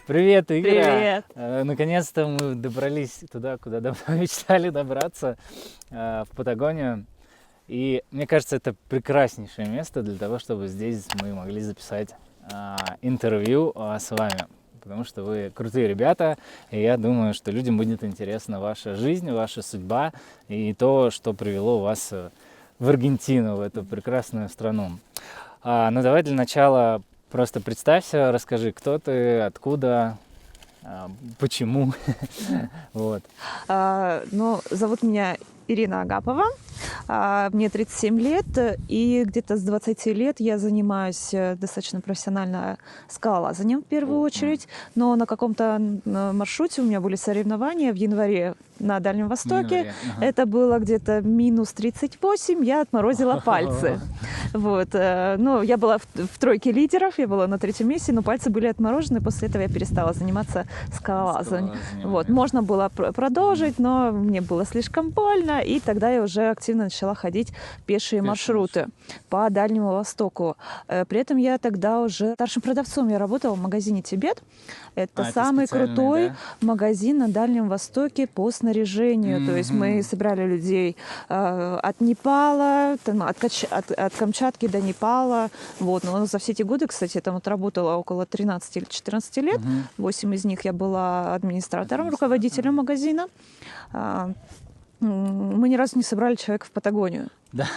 Привет, Игорь! Привет! Наконец-то мы добрались туда, куда давно мечтали добраться, в Патагонию. И мне кажется, это прекраснейшее место для того, чтобы здесь мы могли записать интервью с вами. Потому что вы крутые ребята, и я думаю, что людям будет интересна ваша жизнь, ваша судьба и то, что привело вас в Аргентину, в эту прекрасную страну. Ну давай для начала просто представься, расскажи, кто ты, откуда, почему. Вот. Зовут меня Ирина Агапова, мне 37 лет, и где-то с 20 лет я занимаюсь достаточно профессионально скалолазанием в первую очередь, но на каком-то маршруте у меня были соревнования в январе на Дальнем Востоке. Это было где-то минус 38, я отморозила пальцы. Вот. Я была в тройке лидеров, я была на 3-м месте, но пальцы были отморожены, после этого я перестала заниматься скалолазанием. Вот. Можно было продолжить, но мне было слишком больно, и тогда я уже активно начала ходить пешие маршруты по Дальнему Востоку. При этом я тогда уже старшим продавцом, я работала в магазине «Тибет». Это самый крутой магазин на Дальнем Востоке по снаряжению. То есть мы собирали людей от Непала, от Камчатки до Непала. Вот. Но за все эти годы, кстати, я там отработала около 13 или 14 лет. 8 из них я была администратором, руководителем магазина. Мы ни разу не собрали человека в Патагонию. Да,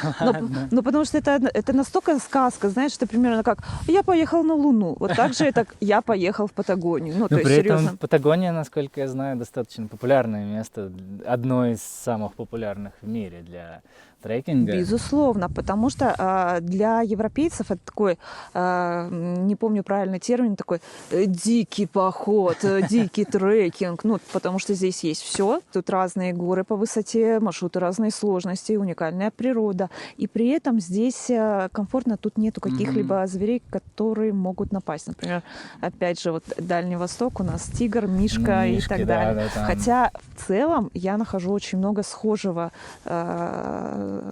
но потому что это настолько сказка, знаешь, что примерно как «я поехал на Луну». Вот так же это «я поехал в Патагонию». Но при этом Патагония, насколько я знаю, достаточно популярное место, одно из самых популярных в мире для трекинга. Безусловно, потому что для европейцев это такой, не помню правильный термин, такой дикий поход, дикий трекинг, потому что здесь есть все, тут разные горы по высоте, маршруты разной сложности, уникальная природа, и при этом здесь комфортно, тут нету каких-либо зверей, которые могут напасть. Например, опять же, вот Дальний Восток у нас тигр, мишка и так далее. Да, хотя в целом я нахожу очень много схожего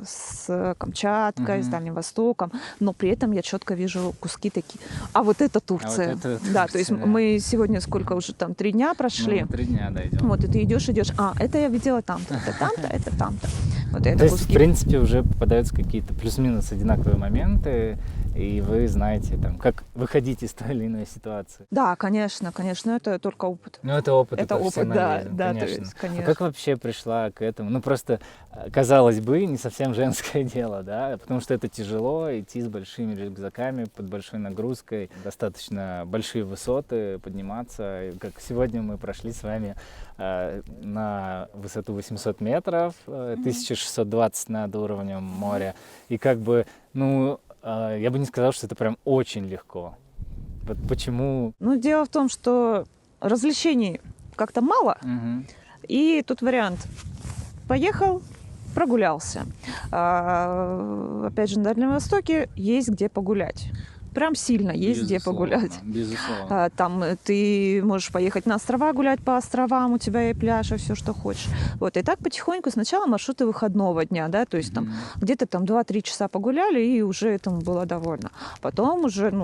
с Камчаткой, с Дальним Востоком, но при этом я четко вижу куски такие. А вот это Турция. Да, то есть мы сегодня сколько уже там 3 дня прошли. 3 дня, да, идем. Вот, и ты идешь, это я видела там-то, это там-то, это там-то. Вот это то есть, куски. В принципе, уже попадаются какие-то плюс-минус одинаковые моменты, и вы знаете, там, как выходить из той или иной ситуации. Да, конечно, это только опыт. Это опыт, это опыт, да, конечно. То есть, конечно. А как вообще пришла к этому? Просто, казалось бы, не совсем женское дело, да, потому что это тяжело, идти с большими рюкзаками, под большой нагрузкой, достаточно большие высоты подниматься. Как сегодня мы прошли с вами на высоту 800 метров, 1620 над уровнем моря, и я бы не сказал, что это прям очень легко. Вот почему? Дело в том, что развлечений как-то мало, и тут вариант. Поехал, прогулялся. Опять же, на Дальнем Востоке есть где погулять. Прям сильно есть где погулять. Безусловно. Там ты можешь поехать на острова, гулять по островам, у тебя и пляж, и все, что хочешь. Вот, и так потихоньку сначала маршруты выходного дня, да, то есть там где-то там 2-3 часа погуляли, и уже этому было довольно. Потом уже,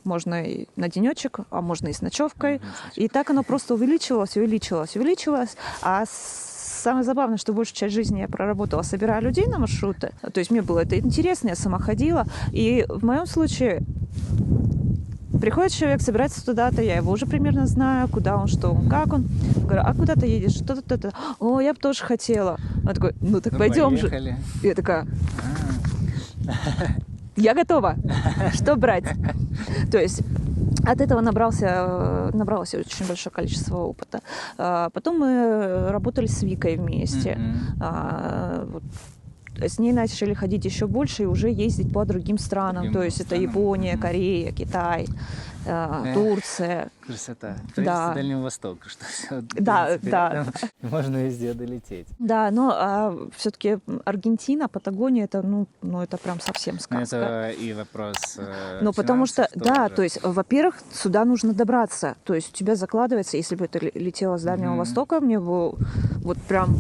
можно и на денечек, а можно и с ночевкой. И так оно просто увеличивалось. А самое забавное, что большую часть жизни я проработала, собирая людей на маршруты. То есть мне было это интересно, я сама ходила. И в моем случае приходит человек, собирается туда-то, я его уже примерно знаю, куда он, что он, как он. Говорю, а куда ты едешь? Что-то. О, я бы тоже хотела. Он такой, так пойдем же. И я такая... Я готова. Что брать? То есть от этого набралось очень большое количество опыта. Потом мы работали с Викой вместе. С ней начали ходить еще больше и уже ездить по другим странам. То есть это Япония, Корея, Китай, Турция. Красота. Да. Дальний Восток. Что Да. Можно везде долететь. Да, но все-таки Аргентина, Патагония, это прям совсем сказка. Это и вопрос потому что, тоже. то есть, во-первых, сюда нужно добраться. То есть у тебя закладывается, если бы это летело с Дальнего Востока, мне было вот прям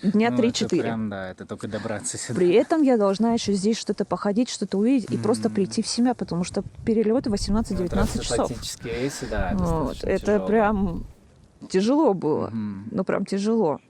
дня Ну, это 3-4. прям, да, это только добраться сюда. При этом я должна еще здесь что-то походить, что-то увидеть и просто прийти в себя, потому что перелеты 18-19 часов. Трансатлантические рейсы, да, Вот. достаточно Это тяжело. прям тяжело было. Мгм. Ну, прям тяжело.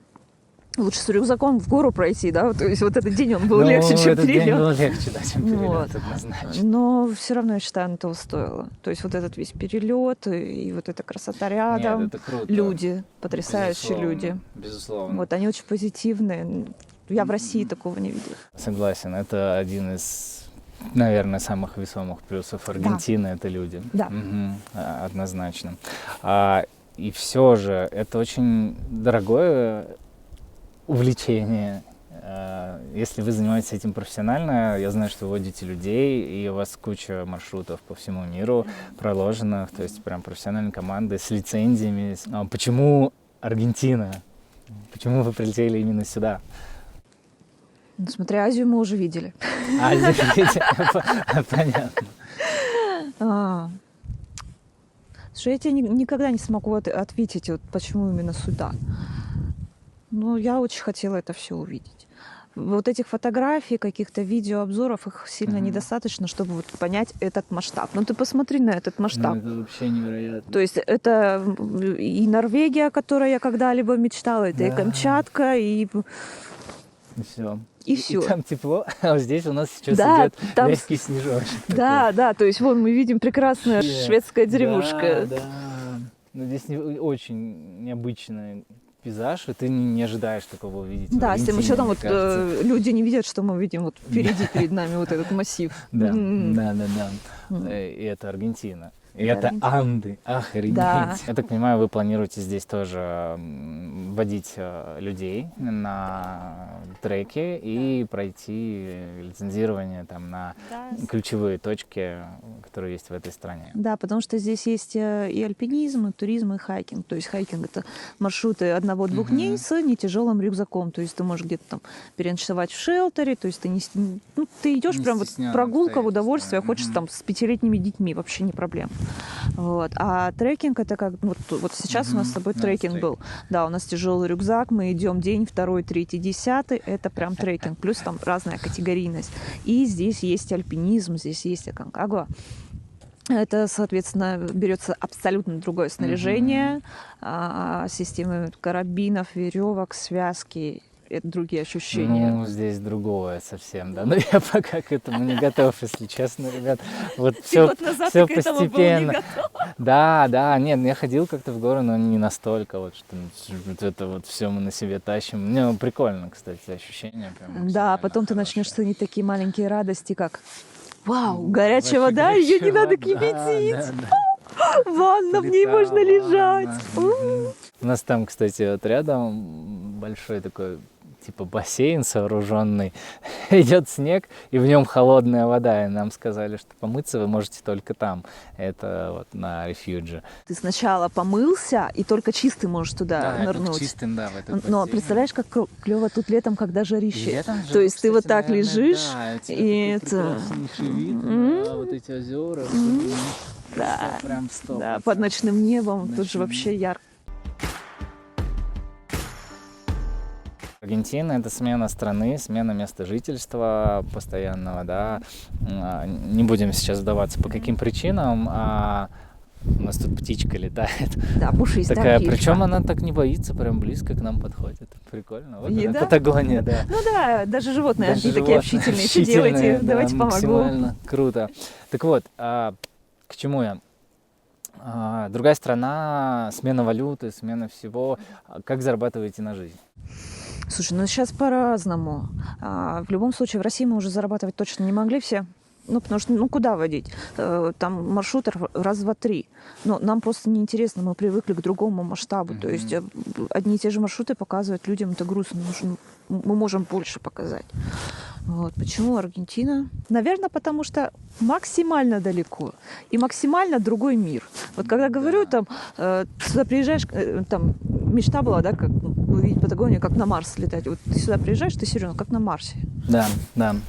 Лучше с рюкзаком в гору пройти, да? То есть вот этот день он был Ну, легче, чем этот день перелет. был легче, да, чем перелет, Вот. однозначно. Но все равно, я считаю, оно того стоило. То есть вот этот весь перелет и вот эта красота рядом. Нет, это круто. Люди, потрясающие Безусловно, люди. Безусловно. Вот, они очень позитивные. Я в России такого не видела. Согласен, это один из, наверное, самых весомых плюсов Аргентины, это люди. Да. Мгм, однозначно. И все же это очень дорогое увлечение. Если вы занимаетесь этим профессионально, я знаю, что вы водите людей, и у вас куча маршрутов по всему миру проложенных, то есть прям профессиональные команды с лицензиями. Почему Аргентина? Почему вы прилетели именно сюда? Ну, смотря Азию мы уже видели. Понятно. Слушай, я тебе никогда не смогу ответить, вот почему именно сюда. Но я очень хотела это все увидеть. Вот этих фотографий, каких-то видеообзоров, их сильно недостаточно, чтобы вот понять этот масштаб. Ну ты посмотри на этот масштаб. Это вообще невероятно. То есть это и Норвегия, о которой я когда-либо мечтала, это и Да. Камчатка, и Все. все. Там тепло, а вот здесь у нас сейчас Да, идет там легкий снежочек. Да, да, то есть вон мы видим прекрасная Вообще. шведская деревушка. Да, да. Но здесь очень необычный пейзаж, и ты не ожидаешь такого увидеть. в Да, с тем Аргентине, еще там мне вот кажется. люди не видят, что мы видим вот впереди перед нами вот этот массив. Да, М. да. М. И это Аргентина. И Это это Аргентина. Анды. Охренеть. Да. Я так понимаю, вы планируете здесь тоже водить людей на треки и пройти лицензирование там на ключевые точки, которые есть в этой стране. Да, потому что здесь есть и альпинизм, и туризм, и хайкинг. То есть хайкинг — это маршруты 1-2 дней с нетяжелым рюкзаком. То есть ты можешь где-то там переночевать в шелтере, то есть ты ты идешь Не прям вот стесняться прогулка в обстоятельств, удовольствие, да. хочешь там с 5-летними детьми, вообще не проблема. Вот. А трекинг — это как вот сейчас у нас с тобой Да, трекинг трекинг. был. Да, у нас тяжелый рюкзак, мы идем день, 2, 3, 10, это прям трекинг. Плюс там разная категорийность. И здесь есть альпинизм, здесь есть аконкагуа. Это, соответственно, берется абсолютно другое снаряжение, системы карабинов, веревок, связки. Это другие ощущения. Ну, здесь другое совсем, да. Но я пока к этому не готов, если честно, ребят. Вот все, все постепенно. Да, нет, я ходил как-то в горы, но не настолько, вот, что вот это вот все мы на себе тащим. Мне прикольно, кстати, ощущение. Прям Да, максимально потом ты начнешь хорошее. ценить такие маленькие радости, как вау, горячая вода, Вообще ее не надо горячая кипятить, вода, да. ванна, в ней Плита, можно лежать. ванна. У нас там, кстати, вот рядом большой такой типа бассейн сооруженный, идет снег, и в нем холодная вода, и нам сказали, что помыться вы можете только там. Это вот на рефьюджи. Ты сначала помылся, и только чистый можешь туда нырнуть. Чистым, да, в этот Но бассейн. представляешь, как клево тут летом, когда жарище. Летом же, То есть ты вот кстати, так наверное, лежишь, да, у тебя и такой это... прекраснейший вид на вот эти озера. Да, Прям 100%. да, под ночным небом, тут же Ночным. вообще ярко. Аргентина — это смена страны, смена места жительства постоянного, да. Не будем сейчас вдаваться, по каким причинам. У нас тут птичка летает. Да, пушистая Такая, птичка. причем она так не боится, прям близко к нам подходит. Прикольно. Вот И она, да? Патагония, да. Ну да, даже животные, Даже они такие животные общительные. Что делаете? общительные, да, Давайте помогу. максимально круто. Так вот, к чему я? Другая страна, смена валюты, смена всего. Как зарабатываете на жизнь? Слушай, ну сейчас по-разному. В любом случае, в России мы уже зарабатывать точно не могли все. Ну, потому что, ну, куда водить? Там маршрут раз, два, три. Но нам просто неинтересно, мы привыкли к другому масштабу. То есть одни и те же маршруты показывать людям это грустно, потому что мы можем больше показать. Вот. Почему Аргентина? Наверное, потому что максимально далеко и максимально другой мир. Вот когда говорю, там, сюда приезжаешь, там, мечта была, да, как увидеть Патагонию, как на Марс летать. Вот ты сюда приезжаешь, ты серьезно, как на Марсе. Да,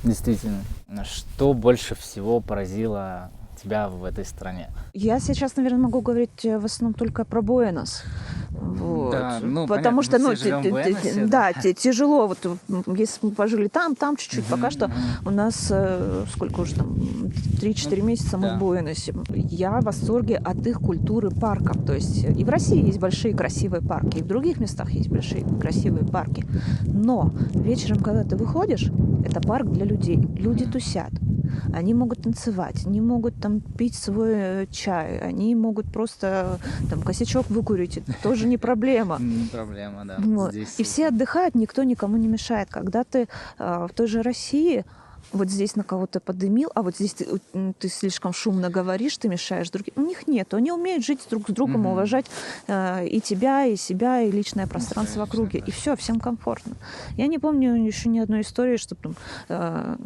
действительно. Что больше всего поразило тебя в этой стране? Я сейчас, наверное, могу говорить в основном только про Буэнос. Вот. Да, ну, Потому понятно, что, мы ну, все живем в Буэносе, да, тяжело. Вот если мы пожили там чуть-чуть, пока что Мгм. у нас сколько уже там 3-4 месяца мы да. в Буэносе. Я в восторге от их культуры парков. То есть и в России есть большие красивые парки, и в других местах есть большие красивые парки. Но вечером, когда ты выходишь, это парк для людей. Люди тусят. Они могут танцевать, они могут там пить свой чай, они могут просто там косячок выкурить, это тоже не проблема. Не проблема, да. Вот. Здесь И все отдыхают, никто никому не мешает. Когда ты в той же России вот здесь на кого-то подымил, а вот здесь ты слишком шумно говоришь, ты мешаешь другим. У них нет, они умеют жить друг с другом, Мгм. уважать и тебя, и себя, и личное пространство в Конечно, округе. И конечно. все, всем комфортно. Я не помню еще ни одной истории, чтобы там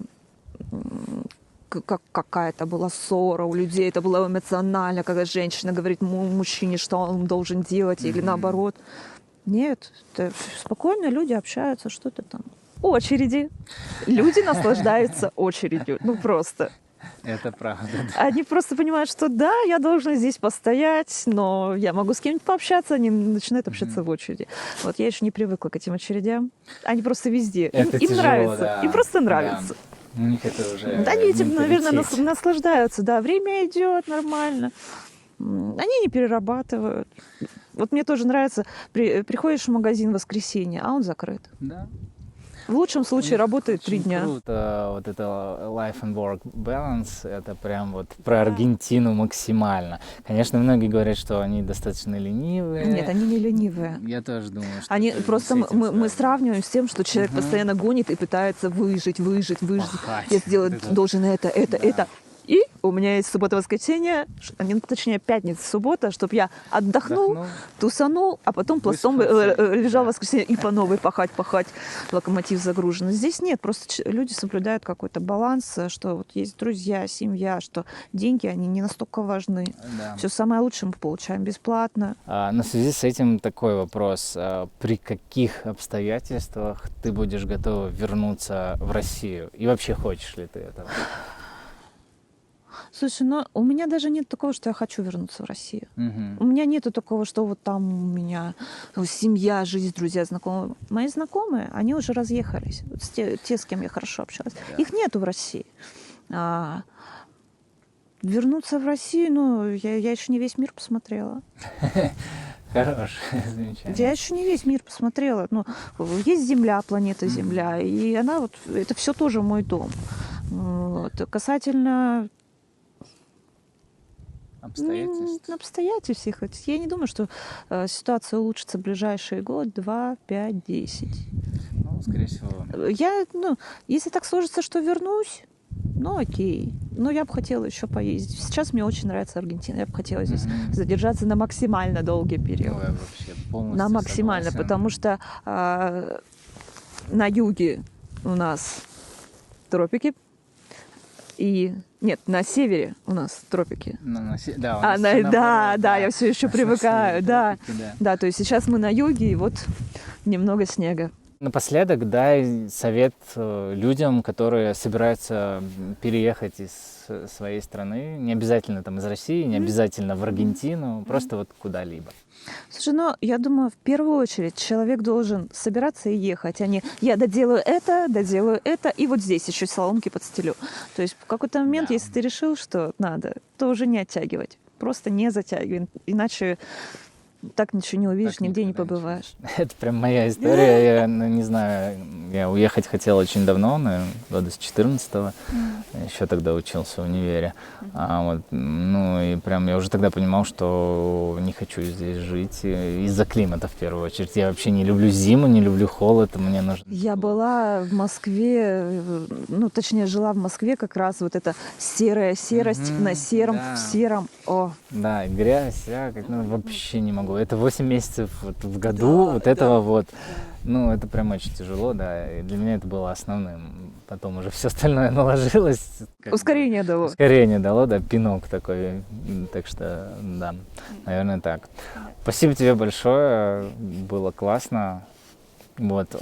какая-то была ссора у людей, это было эмоционально, когда женщина говорит мужчине, что он должен делать, или Мгм. наоборот. Нет, это спокойно люди общаются, что-то там. Очереди. Люди наслаждаются очередью. Ну просто. Это правда. Да. Они просто понимают, что да, я должна здесь постоять, но я могу с кем-нибудь пообщаться, они начинают общаться в очереди. Вот я еще не привыкла к этим очередям. Они просто везде. Это Им тяжело, нравится. да. Им просто Да. нравится. У них это уже Да, они этим, наверное, менталитет. наслаждаются. Да, время идет нормально. Они не перерабатывают. Вот мне тоже нравится, приходишь в магазин в воскресенье, а он закрыт. Да. В лучшем У случае них работает 3 очень дня. круто, вот это life and work balance, это прям вот про Аргентину максимально. Конечно, многие говорят, что они достаточно ленивые. Нет, они не ленивые. Я тоже думаю, что Они это просто с этим мы связано. сравниваем с тем, что человек постоянно гонит и пытается выжить. Пахать. Я сделать Вот это. должен это. Да. И у меня есть суббота-воскресенье, точнее пятница-суббота, чтобы я отдохнул, тусанул, а потом пластом Выспался, лежал в да. воскресенье и по новой пахать, локомотив загружен. Здесь нет, просто люди соблюдают какой-то баланс, что вот есть друзья, семья, что деньги, они не настолько важны. Да. Все самое лучшее мы получаем бесплатно. Но в связи с этим такой вопрос. При каких обстоятельствах ты будешь готова вернуться в Россию? И вообще хочешь ли ты этого? Слушай, ну у меня даже нет такого, что я хочу вернуться в Россию. Мгм. У меня нету такого, что вот там у меня семья, жизнь, друзья, знакомые. Мои знакомые, они уже разъехались. Вот те, с кем я хорошо общалась. Да. Их нету в России. Вернуться в Россию, ну, я еще не весь мир посмотрела. Хорош, замечательно. Я еще не весь мир посмотрела. Ну, есть Земля, планета Земля, и она вот, это все тоже мой дом. Вот. Касательно Обстоятельств. обстоятельств их, я не думаю, что ситуация улучшится в ближайший год, 2, 5, 10. Ну, скорее всего. Если так сложится, что вернусь, ну окей. Но я бы хотела еще поездить. Сейчас мне очень нравится Аргентина. Я бы хотела здесь Мгм. задержаться на максимально долгий период. Ой, вообще полностью На максимально, согласен. потому что на юге у нас тропики. И нет, на севере у нас тропики. Да, у А, нас всё наоборот, да, я все еще На привыкаю, севере да. тропики, да. Да, то есть сейчас мы на юге, и вот немного снега. Напоследок дай совет людям, которые собираются переехать из своей страны, не обязательно там из России, не обязательно в Аргентину, просто вот куда-либо. Слушай, ну, я думаю, в первую очередь человек должен собираться и ехать, а не я доделаю это, и вот здесь еще соломки подстелю. То есть в какой-то момент, Да. если ты решил, что надо, то уже не оттягивать. Просто не затягивай, иначе так ничего не увидишь, Так нигде не никогда побываешь. Это прям моя история. Я не знаю, я уехать хотел очень давно, наверное, года с 14-го. Еще тогда учился в универе. И прям я уже тогда понимал, что не хочу здесь жить из-за климата в первую очередь. Я вообще не люблю зиму, не люблю холод, мне нужно. Я была в Москве, точнее, жила в Москве, как раз вот эта серая серость на сером, да. в сером. О, Да, грязь, вообще не могу. Это 8 месяцев в году, этого вот. Ну, это прям очень тяжело, да. И для меня это было основным. Потом уже все остальное наложилось. ускорение дало. Ускорение дало, да, пинок такой. Так что, да, наверное, так. Спасибо тебе большое, было классно. Вот,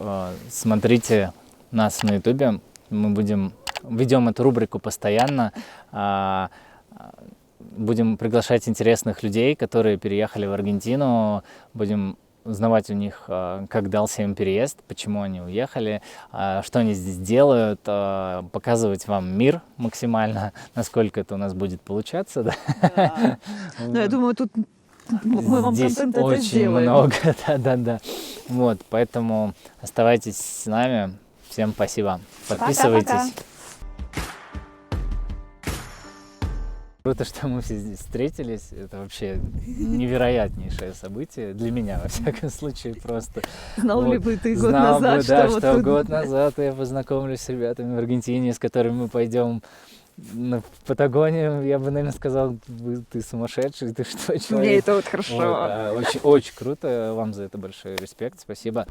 смотрите нас на Ютубе, мы ведем эту рубрику постоянно. Будем приглашать интересных людей, которые переехали в Аргентину. Будем узнавать у них, как дался им переезд, почему они уехали, что они здесь делают, показывать вам мир максимально, насколько это у нас будет получаться. Да? Да. Ну, я думаю, тут мы вам Здесь контент это очень сделаем. много, да. Вот, поэтому оставайтесь с нами. Всем спасибо. Подписывайтесь. Пока-пока. Круто, что мы все здесь встретились. Это вообще невероятнейшее событие. Для меня, во всяком случае, просто. Знал ли Вот. бы ты год Знал назад, бы, да, вот что тут- год назад я познакомлюсь с ребятами в Аргентине, с которыми мы пойдем в Патагонию, я бы, наверное, сказал, ты сумасшедший, ты что, человек? Мне это вот Вот, хорошо. очень, очень круто. Вам за это большой респект. Спасибо.